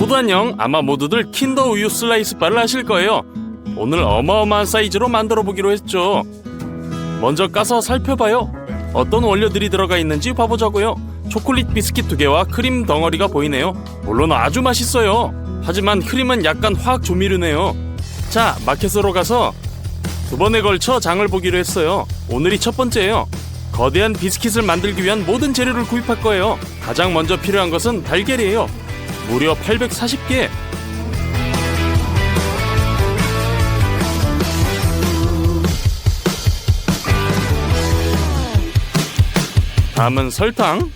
모두 안녕. 아마 모두들 킨더 우유 슬라이스 바를 아실 거예요. 오늘 어마어마한 사이즈로 만들어 보기로 했죠. 먼저 까서 살펴봐요. 어떤 원료들이 들어가 있는지 봐보자고요. 초콜릿 비스킷 2개와 크림 덩어리가 보이네요. 물론 아주 맛있어요. 하지만 크림은 약간 화학 조미료네요. 자, 마켓으로 가서 2번에 걸쳐 장을 보기로 했어요. 오늘이 첫 번째예요. 거대한 비스킷을 만들기 위한 모든 재료를 구입할 거예요. 가장 먼저 필요한 것은 달걀이에요. 무려 840개. 다음은 설탕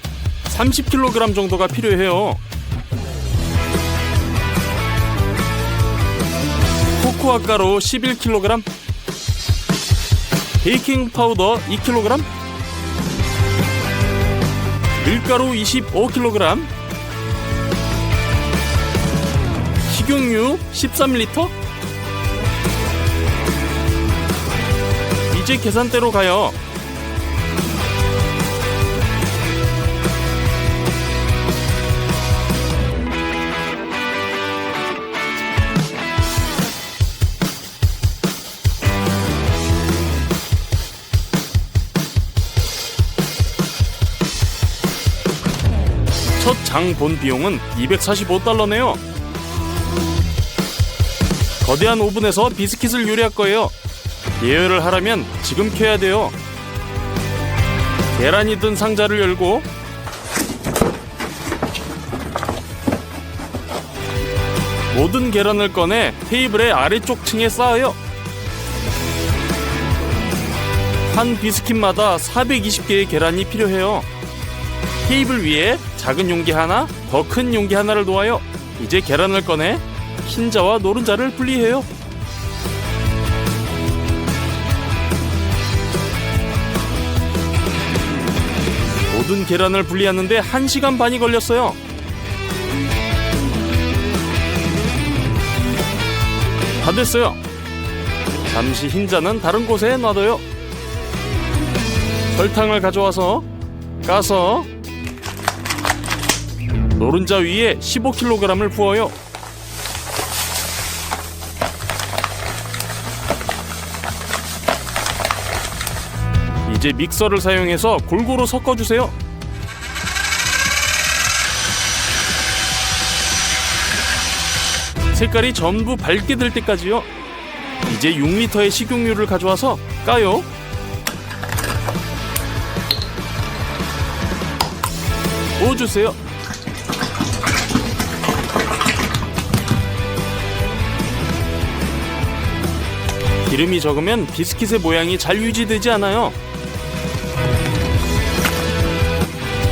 30kg 정도가 필요해요. 코코아 가루 11kg, 베이킹 파우더 2kg, 밀가루 25kg, 식용유 13L. 이제 계산대로 가요. 첫 장 본 비용은 $245네요. 거대한 오븐에서 비스킷을 요리할 거예요. 예열을 하려면 지금 켜야 돼요. 계란이 든 상자를 열고 모든 계란을 꺼내 테이블의 아래쪽 층에 쌓아요. 한 비스킷마다 420개의 계란이 필요해요. 테이블 위에 작은 용기 하나, 더 큰 용기 하나를 놓아요. 이제 계란을 꺼내 흰자와 노른자를 분리해요. 모든 계란을 분리하는데 1시간 반이 걸렸어요. 다 됐어요. 잠시 흰자는 다른 곳에 놔둬요. 설탕을 가져와서 까서 노른자 위에 15kg을 부어요. 이제 믹서를 사용해서 골고루 섞어주세요. 색깔이 전부 밝게 될 때까지요. 이제 6리터의 식용유를 가져와서 까요. 부어주세요. 기름이 적으면 비스킷의 모양이 잘 유지되지 않아요.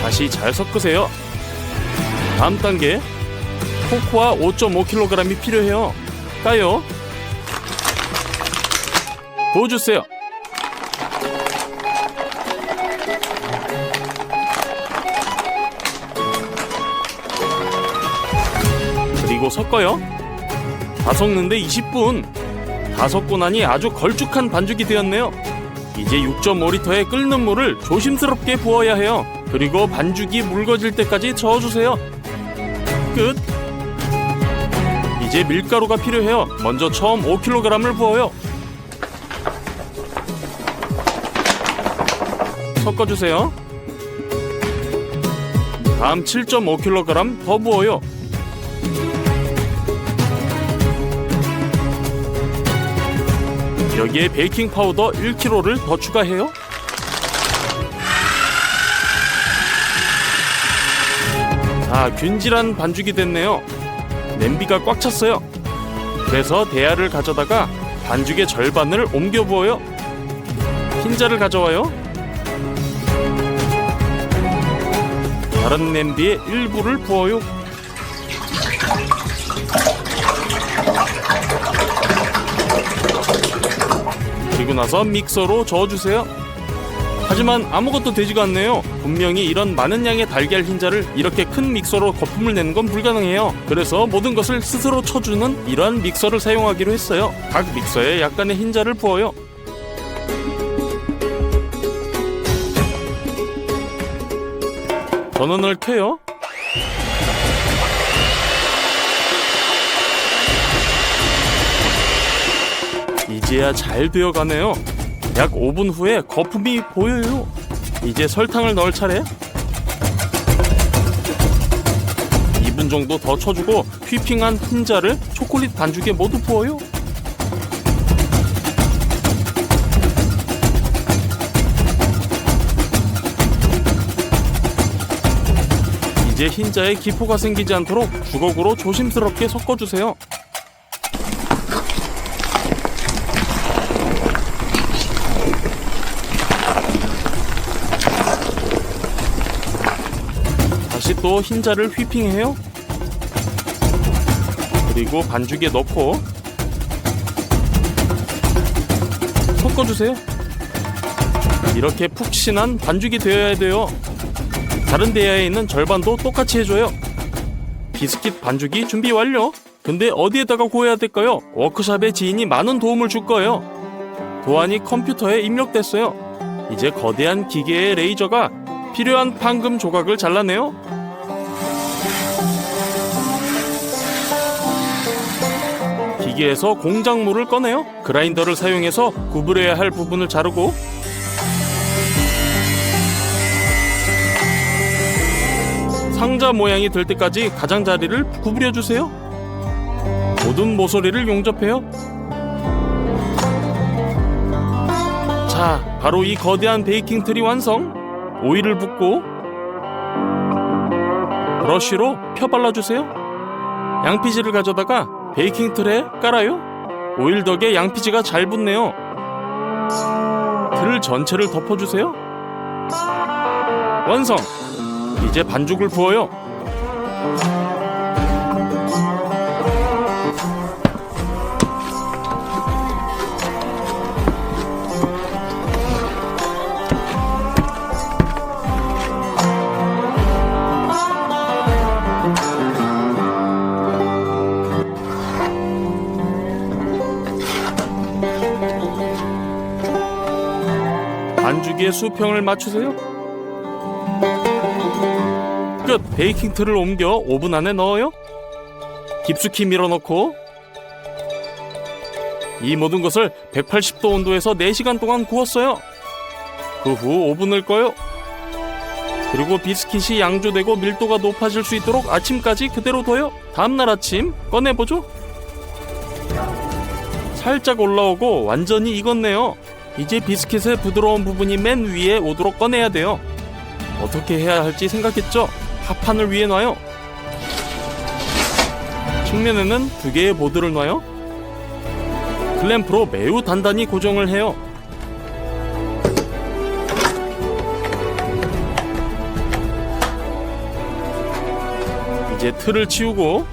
다시 잘 섞으세요. 다음 단계, 코코아 5.5kg이 필요해요. 까요. 부어주세요. 그리고 섞어요. 다 섞는데 20분. 다 섞고 나니 아주 걸쭉한 반죽이 되었네요. 이제 6.5리터의 끓는 물을 조심스럽게 부어야 해요. 그리고 반죽이 묽어질 때까지 저어주세요. 끝. 이제 밀가루가 필요해요. 먼저 처음 5kg을 부어요. 섞어주세요. 다음 7.5kg 더 부어요. 여기에 베이킹 파우더 1kg를 더 추가해요. 자, 균질한 반죽이 됐네요. 냄비가 꽉 찼어요. 그래서 대야를 가져다가 반죽의 절반을 옮겨 부어요. 흰자를 가져와요. 다른 냄비에 일부를 부어요. 그리고 나서 믹서로 저어주세요. 하지만 아무것도 되지가 않네요. 분명히 이런 많은 양의 달걀 흰자를 이렇게 큰 믹서로 거품을 내는 건 불가능해요. 그래서 모든 것을 스스로 쳐주는 이러한 믹서를 사용하기로 했어요. 각 믹서에 약간의 흰자를 부어요. 전원을 켜요. 이제야 잘 되어가네요. 약 5분 후에 거품이 보여요. 이제 설탕을 넣을 차례. 2분 정도 더 쳐주고 휘핑한 흰자를 초콜릿 반죽에 모두 부어요. 이제 흰자에 기포가 생기지 않도록 주걱으로 조심스럽게 섞어주세요. 다시 또 흰자를 휘핑해요. 그리고 반죽에 넣고 섞어주세요. 이렇게 푹신한 반죽이 되어야 돼요. 다른 대야에 있는 절반도 똑같이 해줘요. 비스킷 반죽이 준비 완료. 근데 어디에다가 구워야 될까요? 워크숍의 지인이 많은 도움을 줄 거예요. 도안이 컴퓨터에 입력됐어요. 이제 거대한 기계의 레이저가 필요한 판금 조각을 잘라내요. 기계에서 공작물을 꺼내요. 그라인더를 사용해서 구부려야 할 부분을 자르고 상자 모양이 될 때까지 가장자리를 구부려주세요. 모든 모서리를 용접해요. 자, 바로 이 거대한 베이킹 틀이 완성. 오일을 붓고 브러쉬로 펴 발라주세요. 양피지를 가져다가 베이킹 틀에 깔아요. 오일 덕에 양피지가 잘 붙네요. 틀 전체를 덮어주세요. 완성! 이제 반죽을 부어요. 반죽의 수평을 맞추세요. 끝! 베이킹 틀을 옮겨 오븐 안에 넣어요. 깊숙이 밀어넣고 이 모든 것을 180도 온도에서 4시간 동안 구웠어요. 그 후 오븐을 꺼요. 그리고 비스킷이 양조되고 밀도가 높아질 수 있도록 아침까지 그대로 둬요. 다음날 아침 꺼내보죠. 살짝 올라오고 완전히 익었네요. 이제 비스킷의 부드러운 부분이 맨 위에 오도록 꺼내야 돼요. 어떻게 해야 할지 생각했죠? 합판을 위에 놔요. 측면에는 2개의 보드를 놔요. 클램프로 매우 단단히 고정을 해요. 이제 틀을 치우고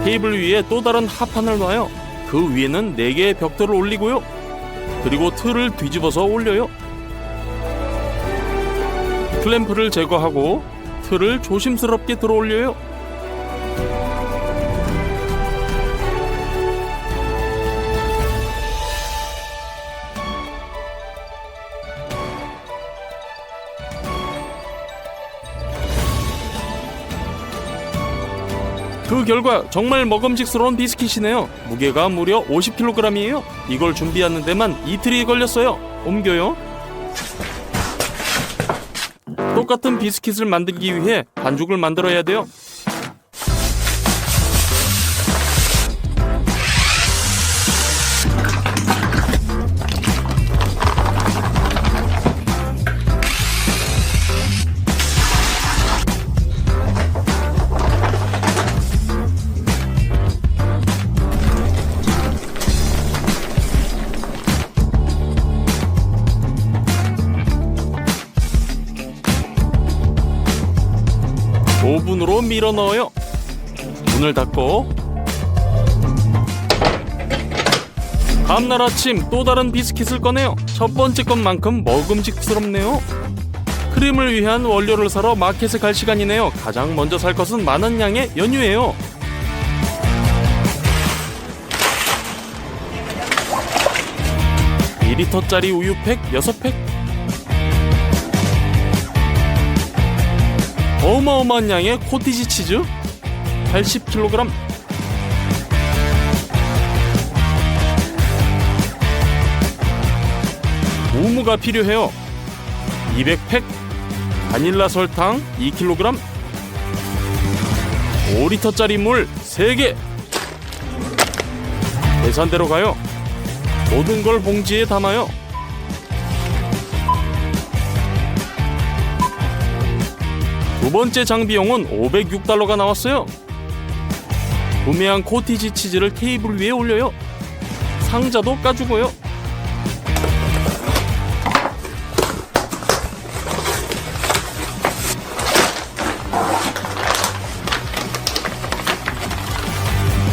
테이블 위에 또 다른 합판을 놔요. 그 위에는 4개의 벽돌을 올리고요. 그리고 틀을 뒤집어서 올려요. 클램프를 제거하고 틀을 조심스럽게 들어 올려요. 그 결과 정말 먹음직스러운 비스킷이네요. 무게가 무려 50kg이에요. 이걸 준비하는 데만 이틀이 걸렸어요. 옮겨요. 똑같은 비스킷을 만들기 위해 반죽을 만들어야 돼요. 오븐으로 밀어 넣어요. 문을 닫고 다음날 아침 또 다른 비스킷을 꺼내요. 첫 번째 것만큼 먹음직스럽네요. 크림을 위한 원료를 사러 마켓에 갈 시간이네요. 가장 먼저 살 것은 많은 양의 연유예요. (2리터짜리) 우유팩 6팩. 어마어마한 양의 코티지 치즈 80kg. 우무가 필요해요. 200팩, 바닐라 설탕 2kg, 5리터짜리 물 3개. 계산대로 가요. 모든 걸 봉지에 담아요. 두 번째 장비용은 $506가 나왔어요. 구매한 코티지 치즈를 테이블 위에 올려요. 상자도 까주고요.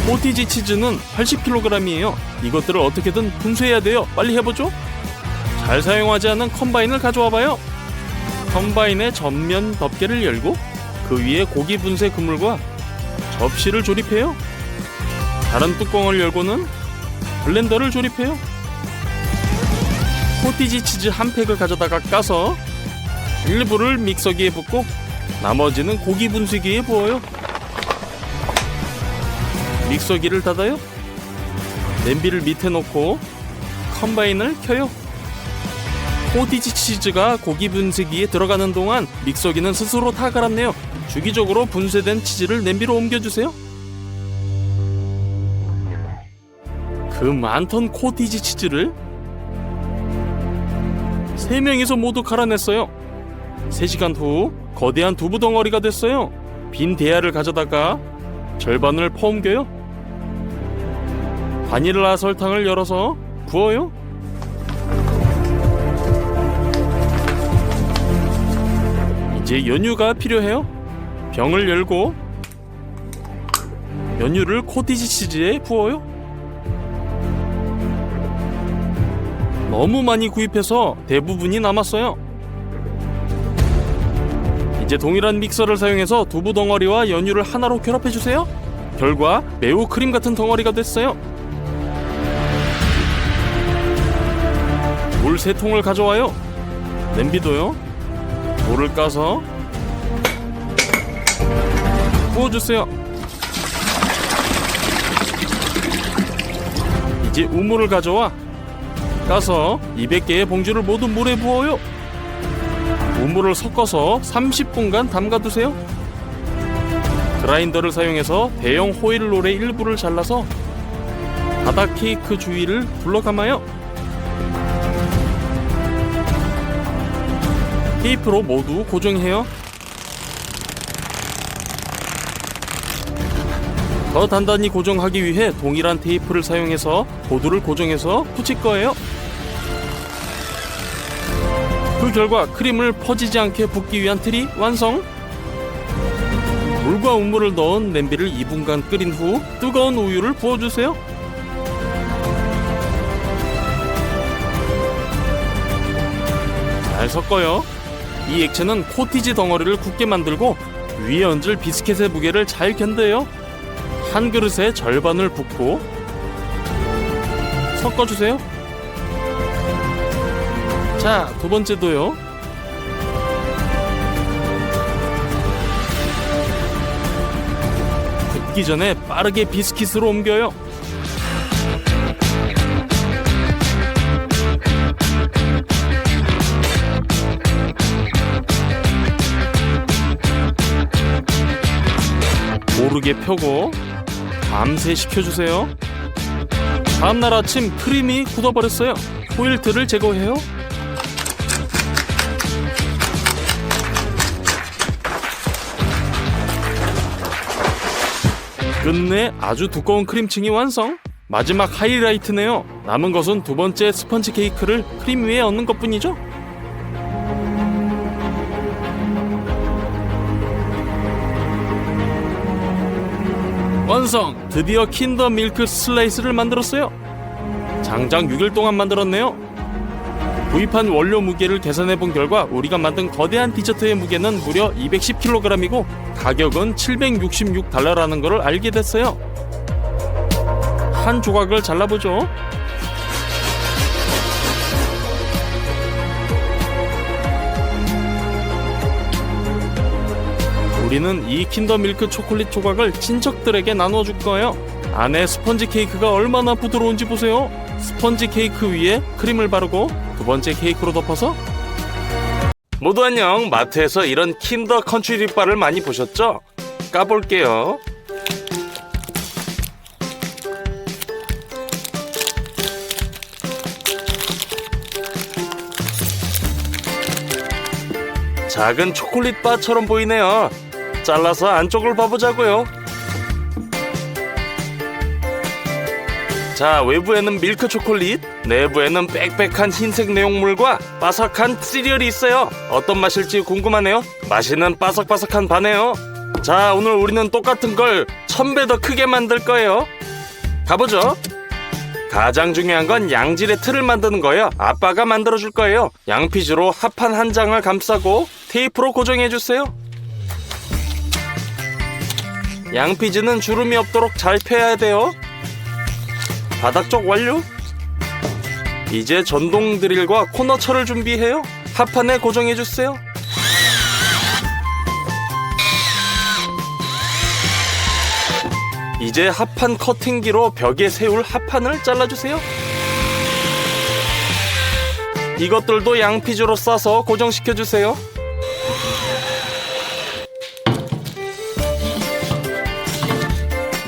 코티지 치즈는 80kg이에요. 이것들을 어떻게든 분쇄해야 돼요. 빨리 해보죠. 잘 사용하지 않은 컴바인을 가져와봐요. 컴바인의 전면 덮개를 열고 그 위에 고기 분쇄 그물과 접시를 조립해요. 다른 뚜껑을 열고는 블렌더를 조립해요. 코티지 치즈 한 팩을 가져다가 까서 일부를 믹서기에 붓고 나머지는 고기 분쇄기에 부어요. 믹서기를 닫아요. 냄비를 밑에 놓고 컴바인을 켜요. 코티지 치즈가 고기 분쇄기에 들어가는 동안 믹서기는 스스로 다 갈았네요. 주기적으로 분쇄된 치즈를 냄비로 옮겨주세요. 그 많던 코티지 치즈를 3명이서 모두 갈아냈어요. 3시간 후 거대한 두부 덩어리가 됐어요. 빈 대야를 가져다가 절반을 퍼옮겨요. 바닐라 설탕을 열어서 부어요. 이제 연유가 필요해요. 병을 열고 연유를 코티지 치즈에 부어요. 너무 많이 구입해서 대부분이 남았어요. 이제 동일한 믹서를 사용해서 두부 덩어리와 연유를 하나로 결합해주세요. 결과 매우 크림 같은 덩어리가 됐어요. 물 3통을 가져와요. 냄비도요. 물을 까서 부어주세요. 이제 우물을 가져와 까서 200개의 봉지를 모두 물에 부어요. 우물을 섞어서 30분간 담가두세요. 그라인더를 사용해서 대형 호일롤의 일부를 잘라서 바닥 케이크 주위를 둘러감아요. 테이프로 모두 고정해요. 더 단단히 고정하기 위해 동일한 테이프를 사용해서 보드를 고정해서 붙일 거예요. 그 결과 크림을 퍼지지 않게 붓기 위한 틀이 완성! 물과 우물을 넣은 냄비를 2분간 끓인 후 뜨거운 우유를 부어주세요. 잘 섞어요. 이 액체는 코티지 덩어리를 굳게 만들고 위에 얹을 비스켓의 무게를 잘 견뎌요. 한 그릇에 절반을 붓고 섞어주세요. 자, 두 번째도요. 붓기 전에 빠르게 비스킷으로 옮겨요. 고르게 펴고 밤새 식혀주세요. 다음날 아침 크림이 굳어버렸어요. 호일트를 제거해요. 끝내 아주 두꺼운 크림층이 완성. 마지막 하이라이트네요. 남은 것은 두 번째 스펀지 케이크를 크림 위에 얹는 것뿐이죠. 완성! 드디어 킨더 밀크 슬라이스를 만들었어요. 장장 6일 동안 만들었네요. 구입한 원료 무게를 계산해본 결과 우리가 만든 거대한 디저트의 무게는 무려 210kg이고 가격은 $766라는 걸 알게 됐어요. 한 조각을 잘라보죠. 우리는 이 킨더 밀크 초콜릿 조각을 친척들에게 나눠줄 거예요. 안에 스펀지 케이크가 얼마나 부드러운지 보세요. 스펀지 케이크 위에 크림을 바르고 두 번째 케이크로 덮어서. 모두 안녕. 마트에서 이런 킨더 컨츄리 바를 많이 보셨죠? 까볼게요. 작은 초콜릿 바처럼 보이네요. 잘라서 안쪽을 봐보자고요. 자, 외부에는 밀크 초콜릿, 내부에는 빽빽한 흰색 내용물과 바삭한 시리얼이 있어요. 어떤 맛일지 궁금하네요. 맛있는 바삭바삭한 바네요. 자, 오늘 우리는 똑같은 걸 1000배 더 크게 만들 거예요. 가보죠. 가장 중요한 건 양질의 틀을 만드는 거예요. 아빠가 만들어줄 거예요. 양피즈로 합판 한 장을 감싸고 테이프로 고정해주세요. 양피즈는 주름이 없도록 잘 펴야 돼요. 바닥 쪽 완료. 이제 전동 드릴과 코너철을 준비해요. 합판에 고정해주세요. 이제 합판 커팅기로 벽에 세울 합판을 잘라주세요. 이것들도 양피즈로 싸서 고정시켜주세요.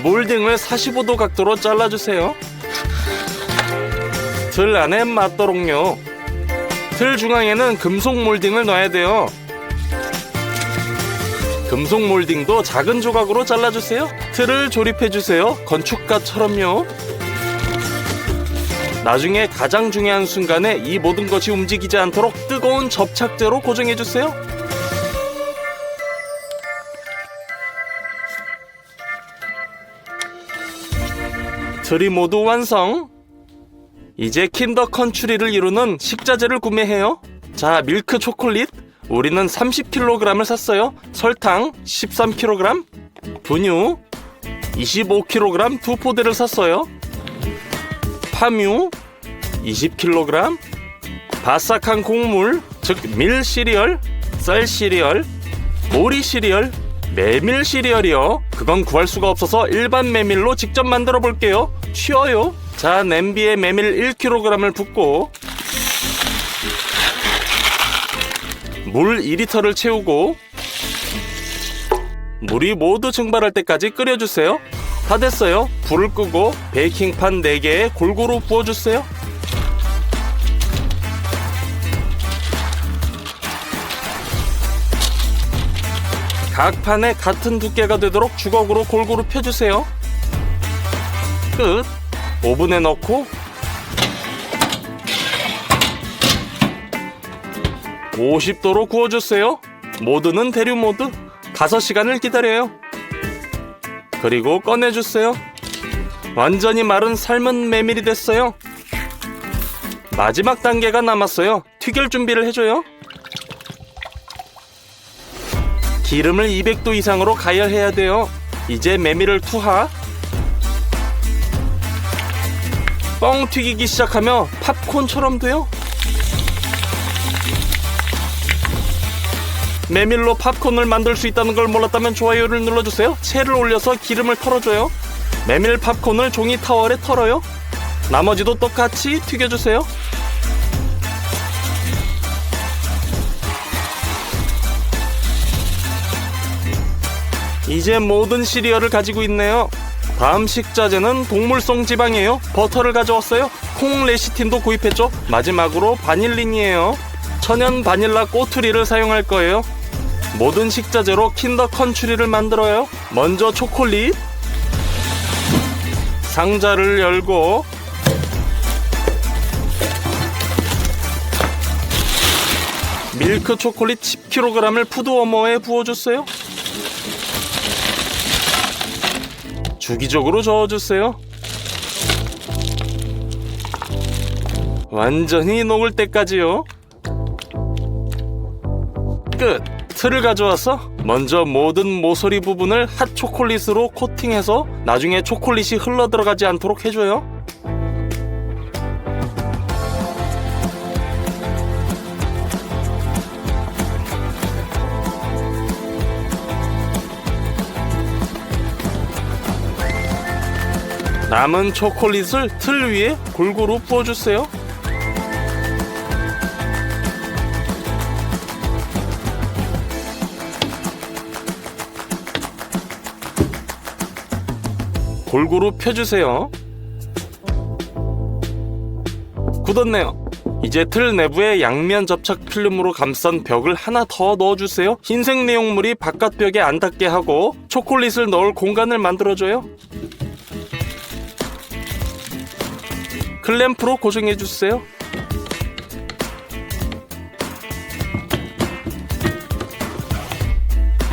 몰딩을 45도 각도로 잘라주세요. 틀 안에 맞도록요. 틀 중앙에는 금속 몰딩을 놔야 돼요. 금속 몰딩도 작은 조각으로 잘라주세요. 틀을 조립해주세요. 건축가처럼요. 나중에 가장 중요한 순간에 이 모든 것이 움직이지 않도록 뜨거운 접착제로 고정해주세요. 틀이 모두 완성. 이제 킨더 컨츄리를 이루는 식자재를 구매해요. 자, 밀크 초콜릿 우리는 30kg을 샀어요. 설탕 13kg, 분유 25kg 두 포대를 샀어요. 파뮤 20kg, 바삭한 곡물 즉 밀 시리얼, 쌀 시리얼, 오리 시리얼, 메밀 시리얼이요. 그건 구할 수가 없어서 일반 메밀로 직접 만들어 볼게요. 쉬워요. 자, 냄비에 메밀 1kg을 붓고 물 2리터를 채우고 물이 모두 증발할 때까지 끓여주세요. 다 됐어요. 불을 끄고 베이킹판 4개에 골고루 부어주세요. 각 판에 같은 두께가 되도록 주걱으로 골고루 펴주세요. 끝. 오븐에 넣고 50도로 구워주세요. 모드는 대류 모드. 5시간을 기다려요. 그리고 꺼내주세요. 완전히 마른 삶은 메밀이 됐어요. 마지막 단계가 남았어요. 튀길 준비를 해줘요. 기름을 200도 이상으로 가열해야 돼요. 이제 메밀을 투하. 뻥 튀기기 시작하며 팝콘처럼 돼요. 메밀로 팝콘을 만들 수 있다는 걸 몰랐다면 좋아요를 눌러주세요. 채를 올려서 기름을 털어줘요. 메밀 팝콘을 종이 타월에 털어요. 나머지도 똑같이 튀겨주세요. 이제 모든 시리얼을 가지고 있네요. 다음 식자재는 동물성 지방이에요. 버터를 가져왔어요. 콩 레시틴도 구입했죠. 마지막으로 바닐린이에요. 천연 바닐라 꼬투리를 사용할 거예요. 모든 식자재로 킨더 컨츄리를 만들어요. 먼저 초콜릿. 상자를 열고 밀크 초콜릿 10kg을 푸드워머에 부어주세요. 주기적으로 저어주세요. 완전히 녹을 때까지요. 끝! 틀을 가져와서 먼저 모든 모서리 부분을 핫 초콜릿으로 코팅해서 나중에 초콜릿이 흘러 들어가지 않도록 해줘요. 남은 초콜릿을 틀 위에 골고루 부어주세요. 골고루 펴주세요. 굳었네요. 이제 틀 내부에 양면 접착 필름으로 감싼 벽을 하나 더 넣어주세요. 흰색 내용물이 바깥 벽에 안 닿게 하고 초콜릿을 넣을 공간을 만들어줘요. 클램프로 고정해주세요.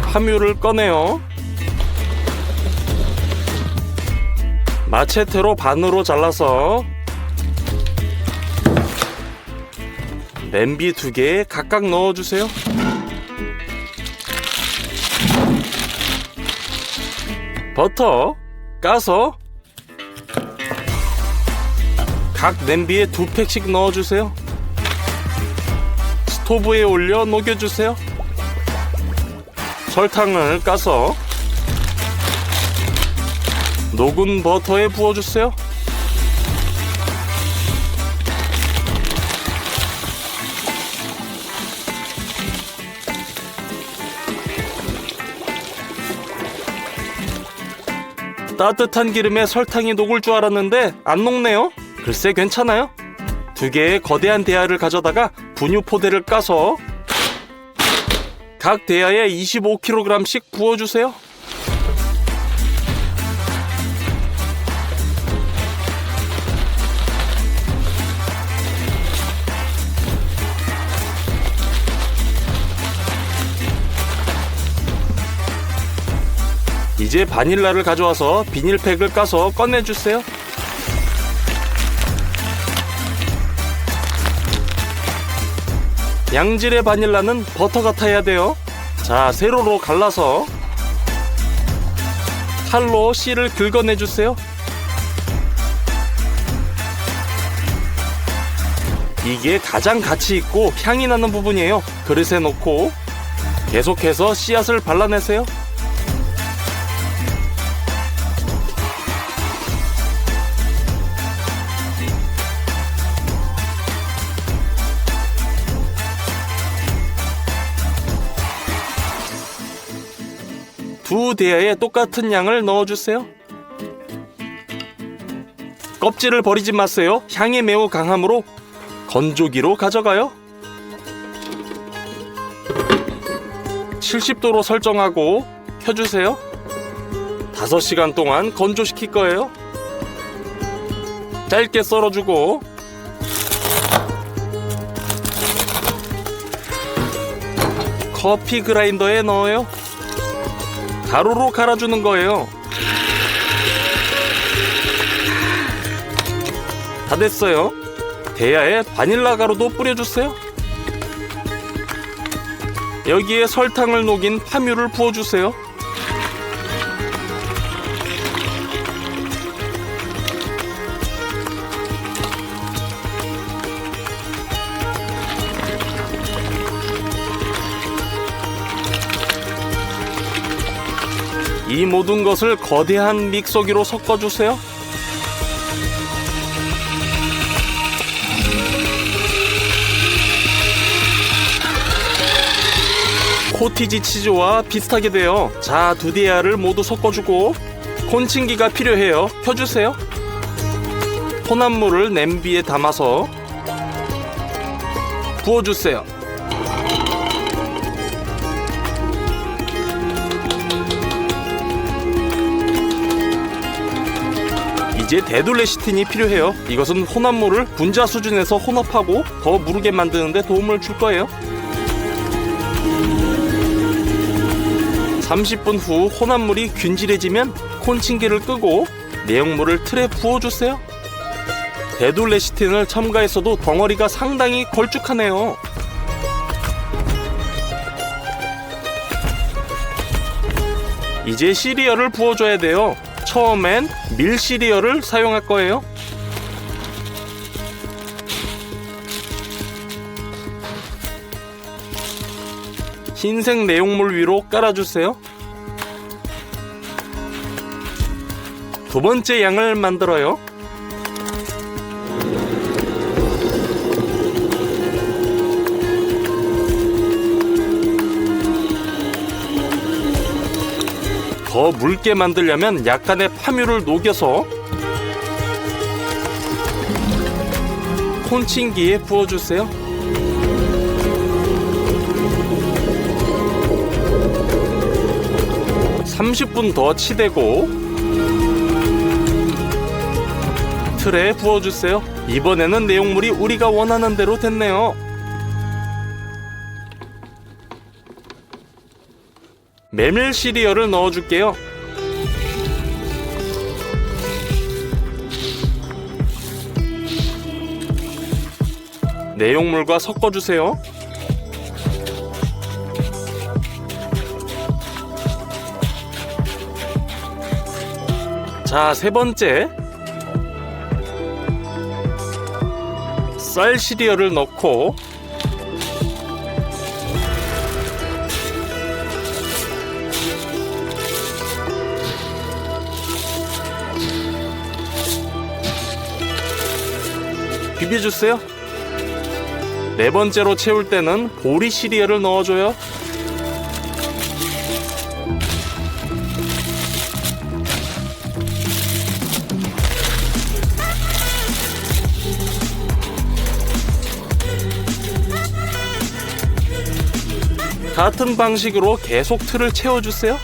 함유를 꺼내요. 마체테로 반으로 잘라서 냄비 2개에 각각 넣어주세요. 버터 까서 각 냄비에 2팩씩 넣어주세요. 스토브에 올려 녹여주세요. 설탕을 까서 녹은 버터에 부어주세요. 따뜻한 기름에 설탕이 녹을 줄 알았는데 안 녹네요. 글쎄 괜찮아요. 2개의 거대한 대야를 가져다가 분유 포대를 까서 각 대야에 25kg씩 부어주세요. 이제 바닐라를 가져와서 비닐팩을 까서 꺼내주세요. 양질의 바닐라는 버터 같아야 돼요. 자, 세로로 갈라서 칼로 씨를 긁어내주세요. 이게 가장 가치 있고 향이 나는 부분이에요. 그릇에 놓고 계속해서 씨앗을 발라내세요. 두 대야에 똑같은 양을 넣어주세요. 껍질을 버리지 마세요. 향이 매우 강하므로 건조기로 가져가요. 70도로 설정하고 켜주세요. 5시간 동안 건조시킬 거예요. 짧게 썰어주고 커피 그라인더에 넣어요. 가루로 갈아주는 거예요. 다 됐어요. 대야에 바닐라 가루도 뿌려주세요. 여기에 설탕을 녹인 함유를 부어주세요. 이 모든 것을 거대한 믹서기로 섞어주세요. 코티지 치즈와 비슷하게 돼요. 자, 2대야를 모두 섞어주고 콘칭기가 필요해요. 켜주세요. 혼합물을 냄비에 담아서 부어주세요. 이제 데둘레시틴이 필요해요. 이것은 혼합물을 분자 수준에서 혼합하고 더 무르게 만드는 데 도움을 줄 거예요. 30분 후 혼합물이 균질해지면 콘칭기를 끄고 내용물을 틀에 부어주세요. 데둘레시틴을 첨가했어도 덩어리가 상당히 걸쭉하네요. 이제 시리얼을 부어줘야 돼요. 처음엔 밀 시리얼을 사용할 거예요. 흰색 내용물 위로 깔아주세요. 두 번째 양을 만들어요. 더 묽게 만들려면 약간의 파뮤를 녹여서 콘칭기에 부어주세요. (30분) 더 치대고 틀에 부어주세요. 이번에는 내용물이 우리가 원하는 대로 됐네요. 메밀 시리얼을 넣어줄게요. 내용물과 섞어주세요. 자, 세 번째. 쌀 시리얼을 넣고 비벼주세요. 네 번째로 채울 때는 보리 시리얼을 넣어줘요. 같은 방식으로 계속 틀을 채워주세요.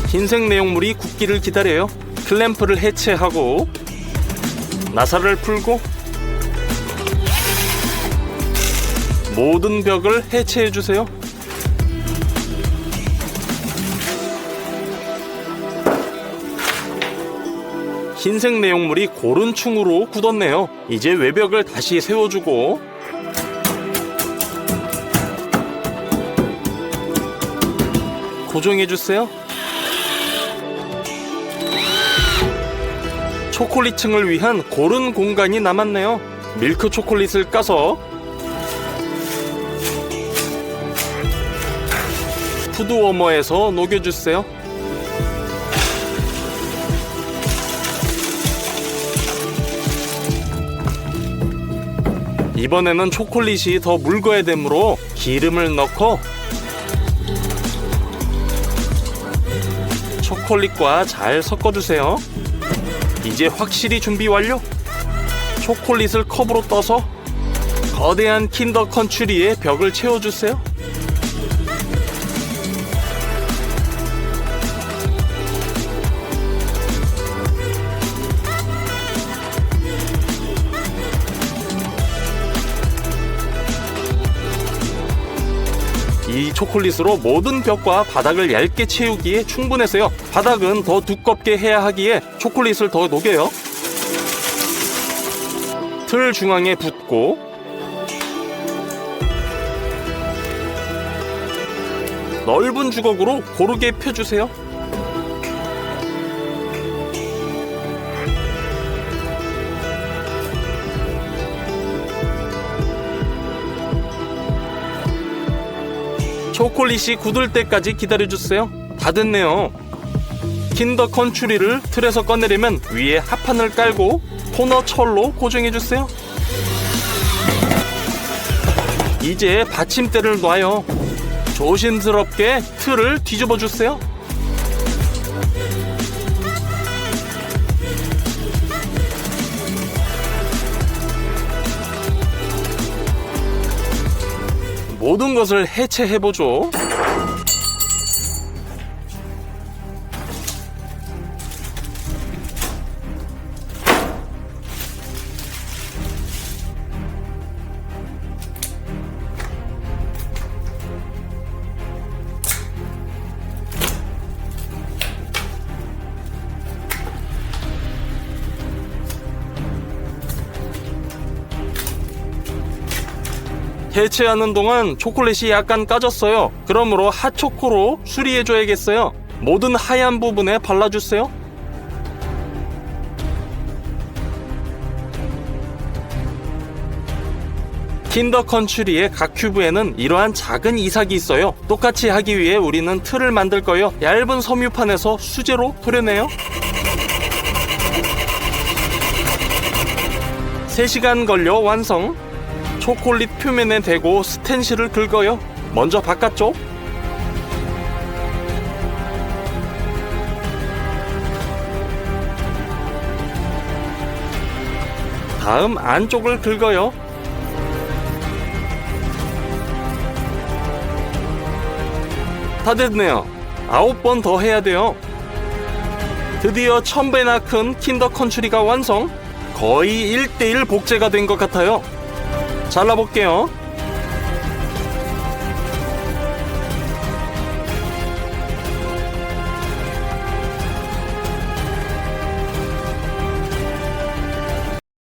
흰색 내용물이 굳기를 기다려요. 클램프를 해체하고 나사를 풀고 모든 벽을 해체해주세요. 흰색 내용물이 고른충으로 굳었네요. 이제 외벽을 다시 세워주고 고정해주세요. 초콜릿층을 위한 고른 공간이 남았네요. 밀크 초콜릿을 까서 푸드워머에서 녹여주세요. 이번에는 초콜릿이 더 묽어야 되므로 기름을 넣고 초콜릿과 잘 섞어주세요. 이제 확실히 준비 완료! 초콜릿을 컵으로 떠서 거대한 킨더 컨츄리의 벽을 채워주세요. 이 초콜릿으로 모든 벽과 바닥을 얇게 채우기에 충분해서요. 바닥은 더 두껍게 해야 하기에 초콜릿을 더 녹여요. 틀 중앙에 붓고 넓은 주걱으로 고르게 펴주세요. 초콜릿이 굳을 때까지 기다려주세요. 다 됐네요. 킨더 컨츄리를 틀에서 꺼내려면 위에 합판을 깔고 코너 철로 고정해주세요. 이제 받침대를 놔요. 조심스럽게 틀을 뒤집어주세요. 모든 것을 해체해보죠. 해체하는 동안 초콜릿이 약간 까졌어요. 그러므로 핫초코로 수리해줘야겠어요. 모든 하얀 부분에 발라주세요. 킨더 컨츄리의 각 큐브에는 이러한 작은 이삭이 있어요. 똑같이 하기 위해 우리는 틀을 만들 거예요. 얇은 섬유판에서 수제로 도려내요. 3시간 걸려 완성. 초콜릿 표면에 대고 스텐실을 긁어요. 먼저 바깥쪽, 다음 안쪽을 긁어요. 다 됐네요. 9번 더 해야 돼요. 드디어 1000배나 큰 킨더 컨츄리가 완성. 거의 1:1 복제가 된 것 같아요. 잘라볼게요.